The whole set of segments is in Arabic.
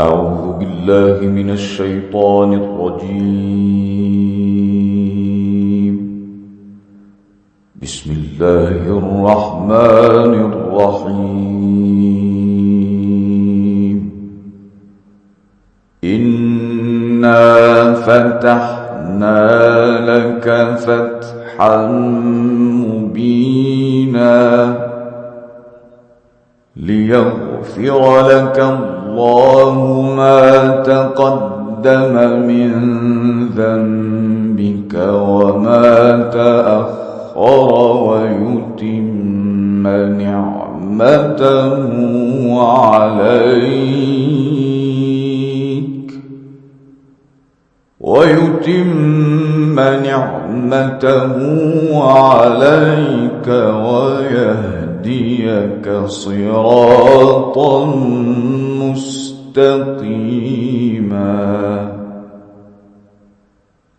أعوذ بالله من الشيطان الرجيم. بسم الله الرحمن الرحيم. إنا فتحنا لك فتحا مبينا ليغفر لك الله ما تقدم من ذنبك وما تأخر ويتم نعمته عليك ويهديك صراطا مستقيما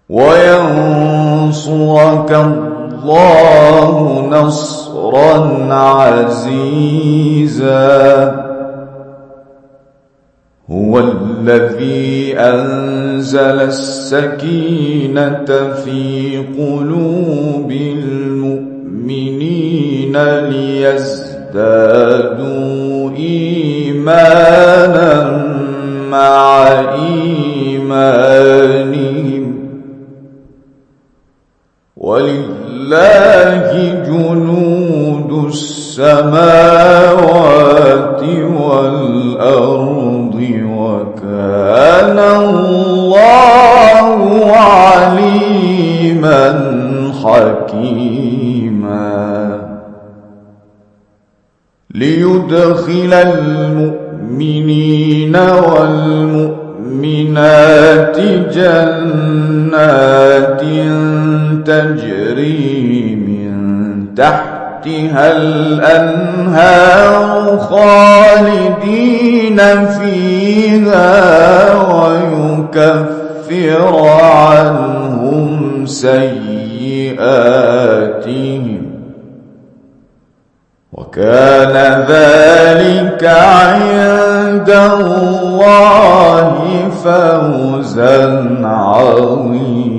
وينصرك الله نصرا عزيزا. هو الذي أنزل السكينة في قلوب المؤمنين ليزدادوا إيمانا مع إيمانهم ولله جنود السماوات والأرض وكان الله عليما حكيما. ليدخل المؤمنين والمؤمنات جنات تجري من تحتها الأنهار خالدين فيها ويكفر عنهم سيئاتهم وكان ذلك عند الله فوزا عظيما.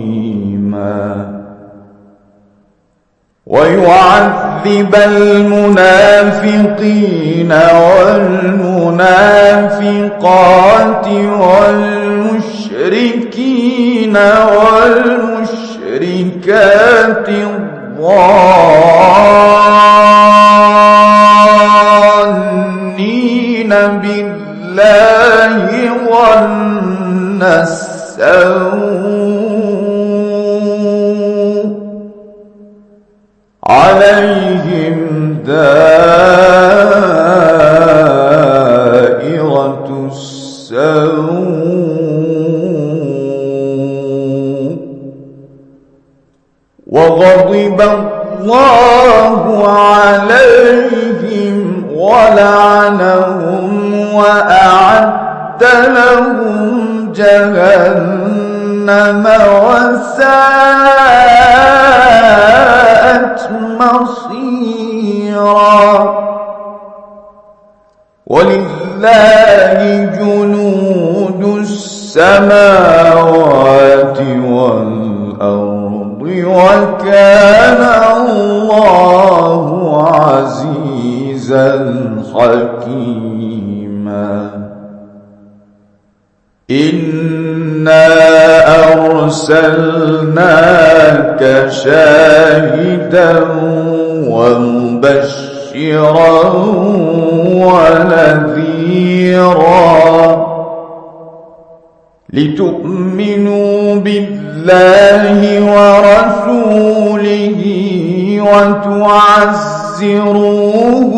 ويعذب المنافقين والمنافقات والمشركين والمشركات الظانين بالله ظن السوء عليهم دائرة السوء وغضب الله عليهم ولعنهم وأعد لهم جهنم وساءت مصيرا. ولله جنود السماوات والأرض وكان الله عزيزا حكيما. إنا أرسلناك شاهدا ومبشرا ونذيرا لتؤمنوا بالله ورسوله وتعزروه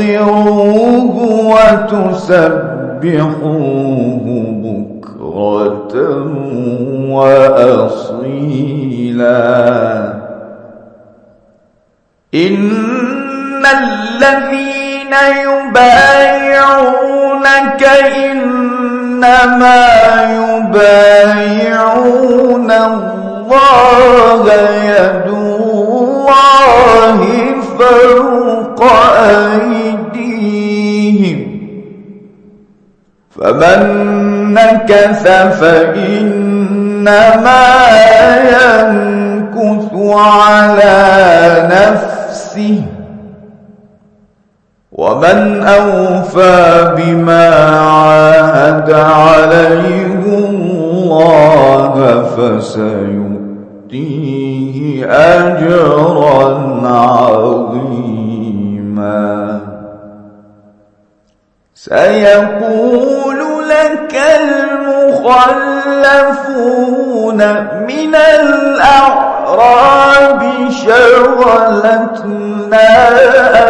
وتوقروه وتسبحوه بكرة وأصيلا. إن الذين يبايعونك إنما يبايعون الله يد الله فوق أيديهم فمن نكث فإنما ينكث على نفسه ومن أوفى بما عاهد عليه الله فسيؤتيه أجرا عظيما سيقول لك المخلفون من الأعراب شغلتنا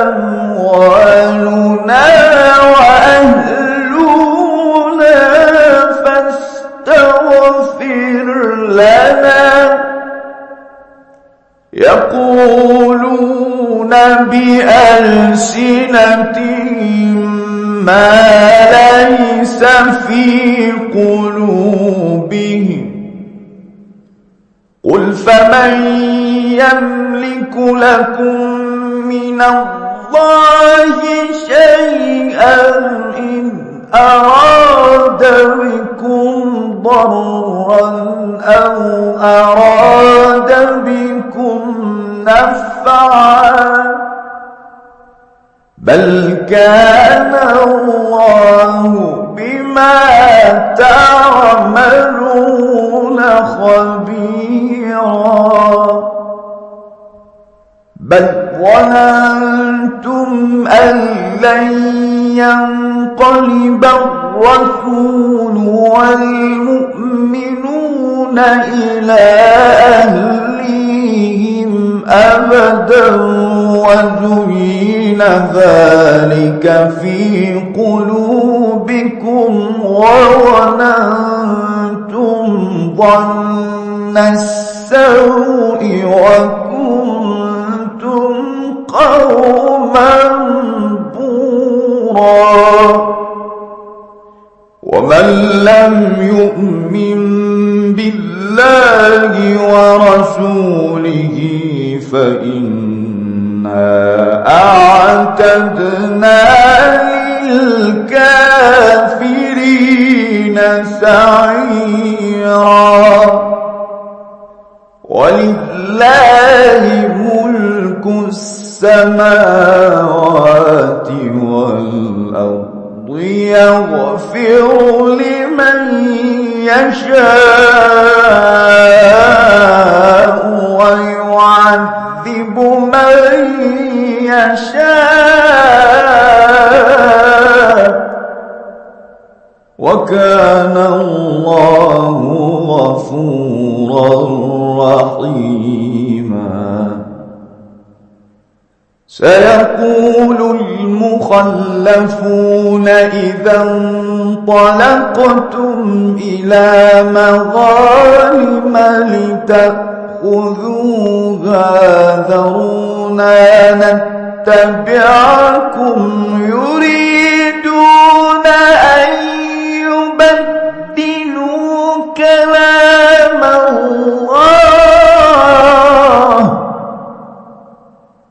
أموالنا وأهلنا فاستغفر لنا يقولون بألسنتهم ما ليس في قلوبهم قل فمن يملك لكم من الله شيئا إن أراد بكم ضرا أو أراد بكم نفعا بل كان الله بما تعملون خبيرا بل ظننتم أن لن ينقلب الرسول والمؤمنون إلى أهليهم أبدا وزين ذلك في قلوبكم وظننتم ظن السوء وكنتم قوما بورا ومن لم يؤمن بالله ورسوله فإنا أعتدنا للكافرين سعيرا ولله ملك السماوات والأرض يغفر لمن يشاء ويعذب من يشاء وكان الله غفورا رحيما سيقول المخلفون إذا انطلقتم إلى مغانم لتأخذوها ذرونا نتبعكم يريدون أن يبدلوا كلام الله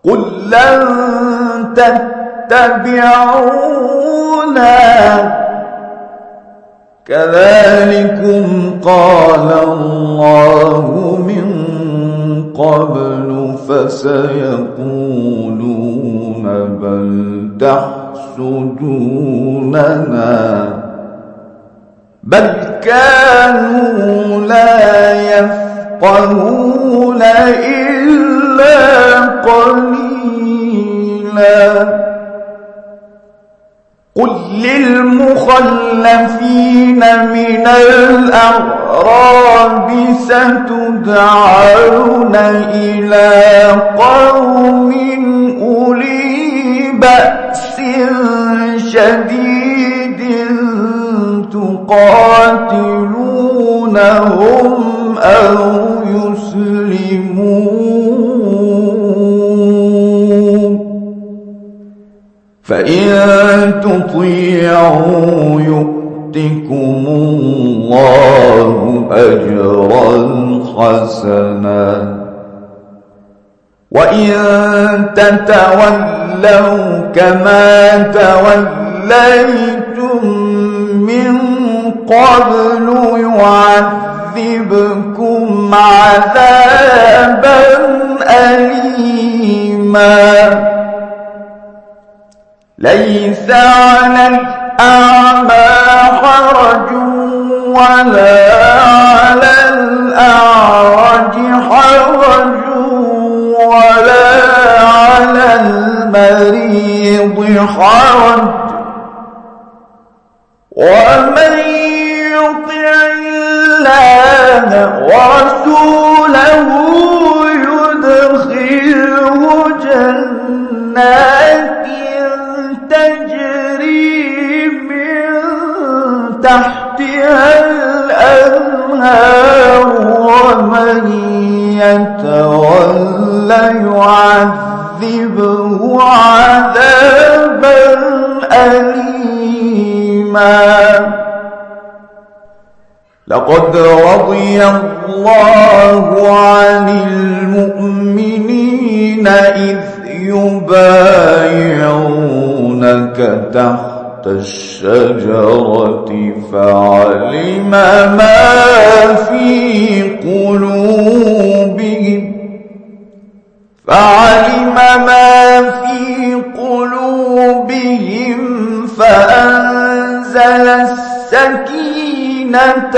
قل لن تتبعونا كذلكم قال الله من قبل فسيقولون بل تحسدوننا بل كانوا لا يفقهون إلا قليلا قل للمخلفين من الأعراب ستدعون إلى قوم أولي بأس شديد تقاتلونهم أو يسلمون فإن تطيعوا يؤتكم الله أجرا حسنا وإن تتولوا كما توليتم من قبل يعذبكم عذابا أليما ليس على الأعمى حرج ولا على الأعرج حرج ولا على المريض حرج ومن يطع الله ورسوله يدخله جنات تجري من تحتها الأنهار ومن يتولى يعذبه عذابا أليما لقد رضي الله عن المؤمنين إذ يبايعونك تحت الشجرة فعلم ما في قلوبهم فأنزل السكينة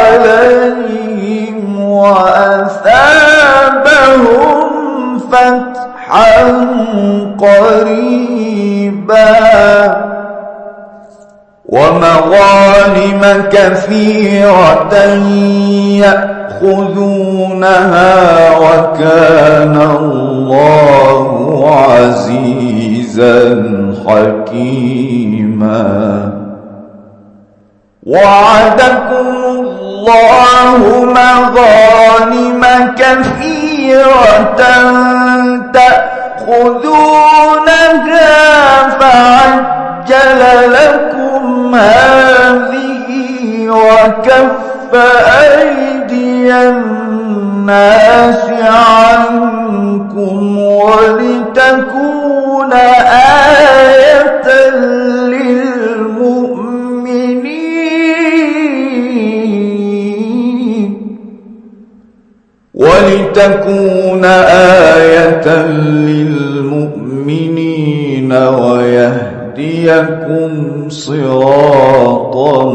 عليهم وأثابهم فتحا قريبا ومغانم كثيرة يأخذونها وكان الله عزيزا حكيما وعدكم الله مغانم كثيرة تأخذونها فعجل لكم هذه وكف أيدي الناس عنكم ولتكون آية للمؤمنين ويهديكم صراطا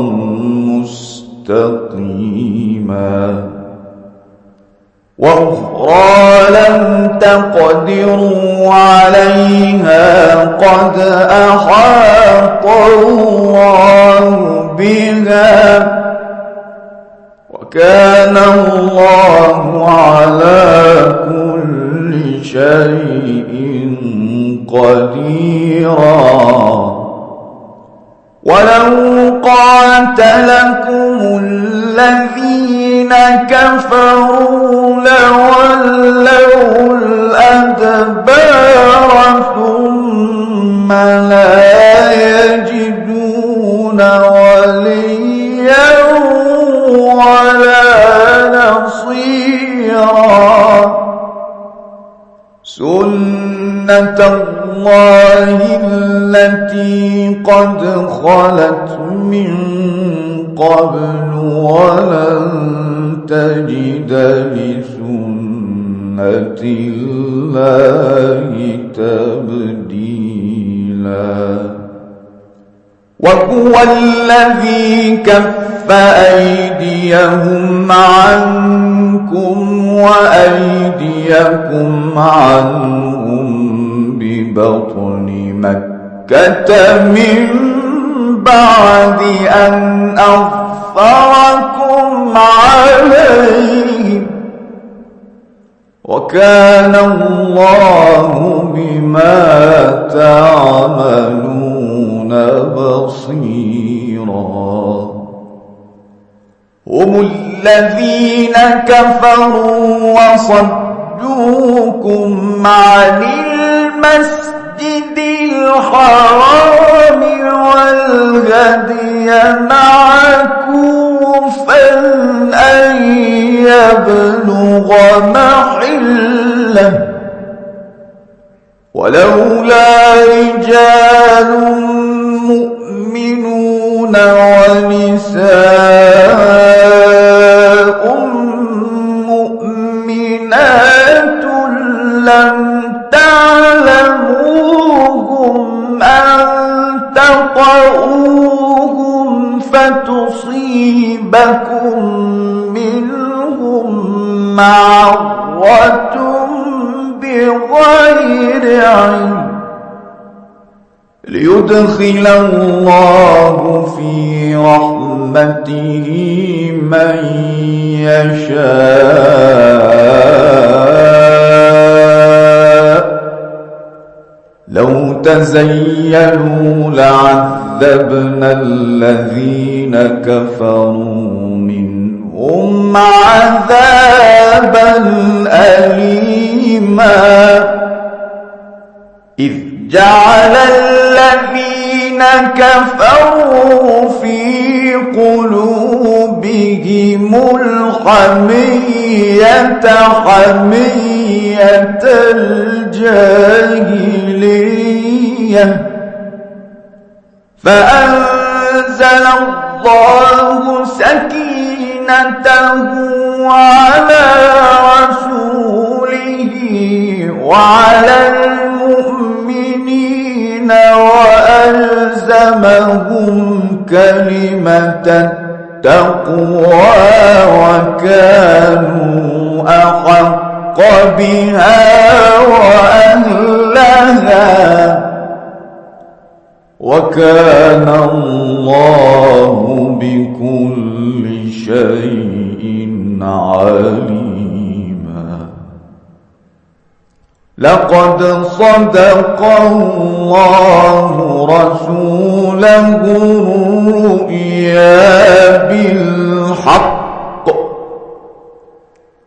مستقيما وأخرى لم تقدروا عليها قد أحاط الله بها وكان الله على كل شيء قديرا ولو قاتلكم الذين كفروا لولوا الأدبار ثم لا يجدون وليا ولا نصيرا سنة الله التي قد خلت من قبل ولن تجد لسنة الله تبديلا وهو الذي كف أيديهم عنكم وأيديكم عنهم ببطن مكة من بعد أن أظفركم عليهم وكان الله بما تعملون بصيرا هم الذين كفروا وصدوكم عن المسجد الحرام والهدي معكوفا أن يبلغ محله ولولا رجال مؤمنون ونساء مؤمنات لم تعلموهم أن تطؤوهم فتصيبكم منهم معرة بغير علم ليدخل الله في رحمته من يشاء لو تزيلوا لعذبنا الذين كفروا منهم عذابا أليما إذ جعل الذين كفروا في قلوبهم الحمية حمية الجاهلية فأنزل الله سكينته على رسوله وعلى المؤمنين وألزمهم كلمة التقوى وكانوا أحق بها وأهلها وكان الله بكل شيء عليما. لقد صدق الله رسوله الرؤيا بالحق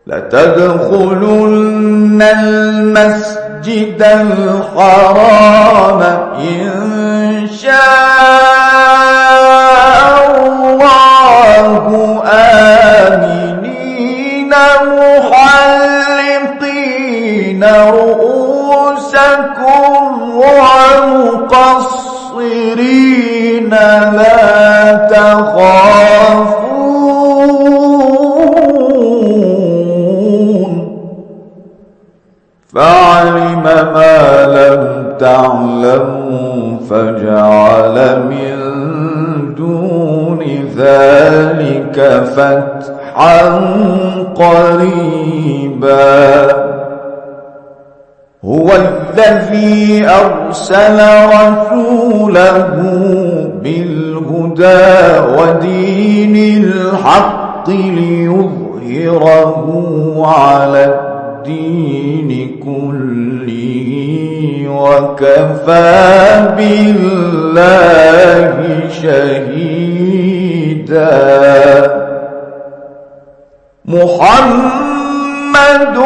لتدخلن المسجد الحرام إن شاء الله آمنين محلقين رؤوسكم ومقصرين لا تخافون فعلم ما لم تعلموا فجعل من دون ذلك فتحا قريبا. هو الذي أرسل رسوله بالهدى ودين الحق ليظهره على الدين كله وكفى بالله شهيدا. محمد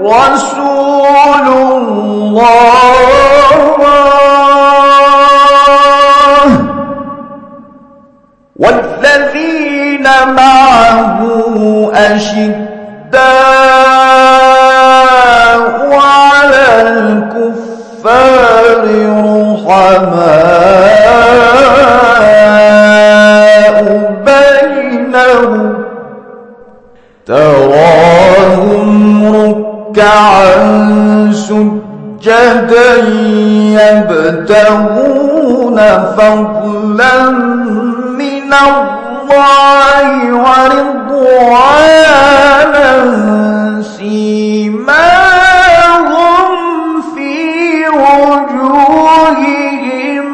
رسول الله والذين معه أشداء على الكفار رحماء بينهم تراهم ركعا سجدا يبتغون فضلا من الله ورضوانا سيماهم في وجوههم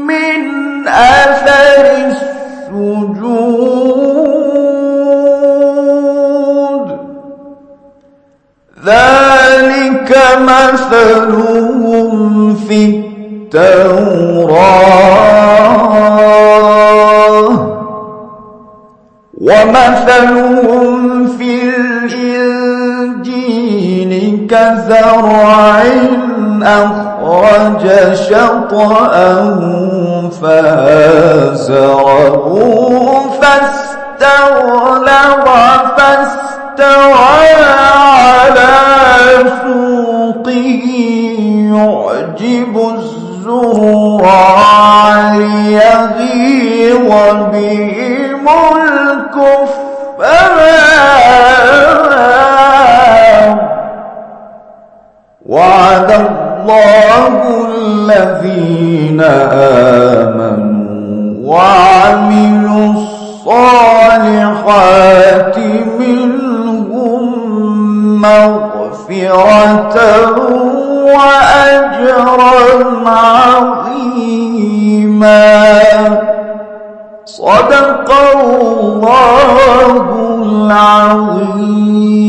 من أثر السجود ذلك مثلهم في التوراة ومثلهم في الإنجيل كزرع أخرج شطأه فآزره فاستغلظ فاستوى على سوقه يعجب الزراع ليغيظ وبهم الكفار وعد الله الذين آمنوا وعملوا الصالحات منهم مغفرة وأجرا عظيما. صدق الله العظيم.